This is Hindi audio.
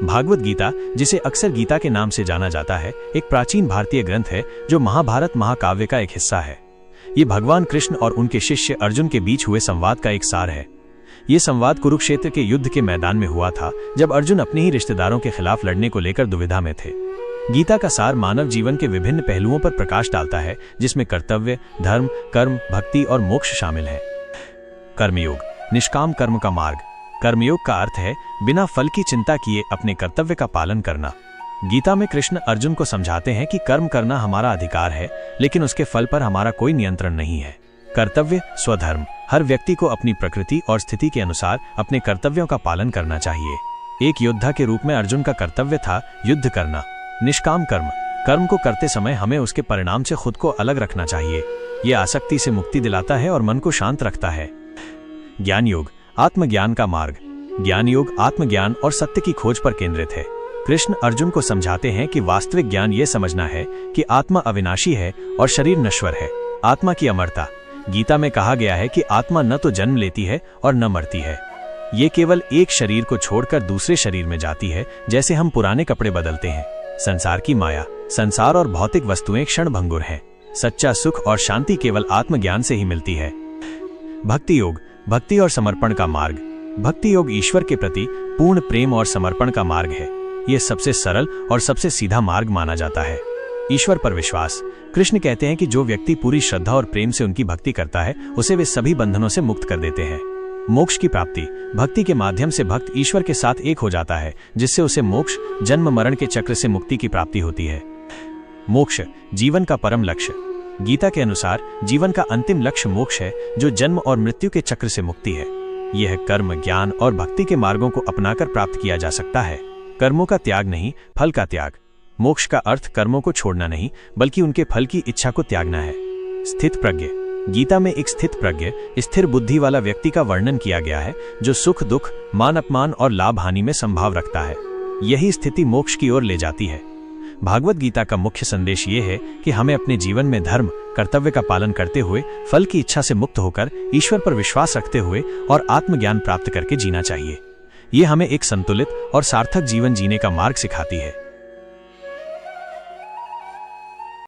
भागवत गीता, जिसे अक्सर गीता के नाम से जाना जाता है, एक प्राचीन भारतीय ग्रंथ है जो महाभारत महाकाव्य का एक हिस्सा है। ये भगवान कृष्ण और उनके शिष्य अर्जुन के बीच हुए संवाद का एक सार है। ये संवाद कुरुक्षेत्र के युद्ध के मैदान में हुआ था, जब अर्जुन अपने ही रिश्तेदारों के खिलाफ लड़ने को लेकर दुविधा में थे। गीता का सार मानव जीवन के विभिन्न पहलुओं पर प्रकाश डालता है, जिसमें कर्तव्य, धर्म, कर्म, भक्ति और मोक्ष शामिल है। कर्मयोग, निष्काम कर्म का मार्ग। कर्मयोग का अर्थ है बिना फल की चिंता किए अपने कर्तव्य का पालन करना। गीता में कृष्ण अर्जुन को समझाते हैं कि कर्म करना हमारा अधिकार है, लेकिन उसके फल पर हमारा कोई नियंत्रण नहीं है। कर्तव्य, स्वधर्म। हर व्यक्ति को अपनी प्रकृति और स्थिति के अनुसार अपने कर्तव्यों का पालन करना चाहिए। एक योद्धा के रूप में अर्जुन का कर्तव्य था युद्ध करना। निष्काम कर्म। कर्म को करते समय हमें उसके परिणाम से खुद को अलग रखना चाहिए। यह आसक्ति से मुक्ति दिलाता है और मन को शांत रखता है। ज्ञान योग, आत्मज्ञान का मार्ग। ज्ञान योग आत्मज्ञान और सत्य की खोज पर केंद्रित है। कृष्ण अर्जुन को समझाते हैं कि वास्तविक ज्ञान ये समझना है कि आत्मा अविनाशी है और शरीर नश्वर है। आत्मा की अमरता। गीता में कहा गया है कि आत्मा न तो जन्म लेती है और न मरती है। ये केवल एक शरीर को छोड़कर दूसरे शरीर में जाती है, जैसे हम पुराने कपड़े बदलते हैं। संसार की माया। संसार और भौतिक वस्तुएं क्षणभंगुर हैं। सच्चा सुख और शांति केवल आत्मज्ञान से ही मिलती है। भक्ति योग, भक्ति और समर्पण का मार्ग। भक्ति योग ईश्वर के प्रति पूर्ण प्रेम और समर्पण का मार्ग है। यह सबसे सरल और सबसे सीधा मार्ग माना जाता है। ईश्वर पर विश्वास। कृष्ण कहते हैं कि जो व्यक्ति पूरी श्रद्धा और प्रेम से उनकी भक्ति करता है, उसे वे सभी बंधनों से मुक्त कर देते हैं। मोक्ष की प्राप्ति। भक्ति के माध्यम से भक्त ईश्वर के साथ एक हो जाता है, जिससे उसे मोक्ष, जन्म मरण के चक्र से मुक्ति की प्राप्ति होती है। मोक्ष, जीवन का परम लक्ष्य। गीता के अनुसार जीवन का अंतिम लक्ष्य मोक्ष है, जो जन्म और मृत्यु के चक्र से मुक्ति है। यह कर्म, ज्ञान और भक्ति के मार्गों को अपनाकर प्राप्त किया जा सकता है। कर्मों का त्याग नहीं, फल का त्याग। मोक्ष का अर्थ कर्मों को छोड़ना नहीं, बल्कि उनके फल की इच्छा को त्यागना है। स्थित प्रज्ञ। गीता में एक स्थित प्रज्ञ, स्थिर बुद्धि वाला व्यक्ति का वर्णन किया गया है, जो सुख दुख, मान अपमान और लाभ हानि में संभाव रखता है। यही स्थिति मोक्ष की ओर ले जाती है। भागवत गीता का मुख्य संदेश ये है कि हमें अपने जीवन में धर्म, कर्तव्य का पालन करते हुए फल की इच्छा से मुक्त होकर ईश्वर पर विश्वास रखते हुए और आत्मज्ञान प्राप्त करके जीना चाहिए। ये हमें एक संतुलित और सार्थक जीवन जीने का मार्ग सिखाती है।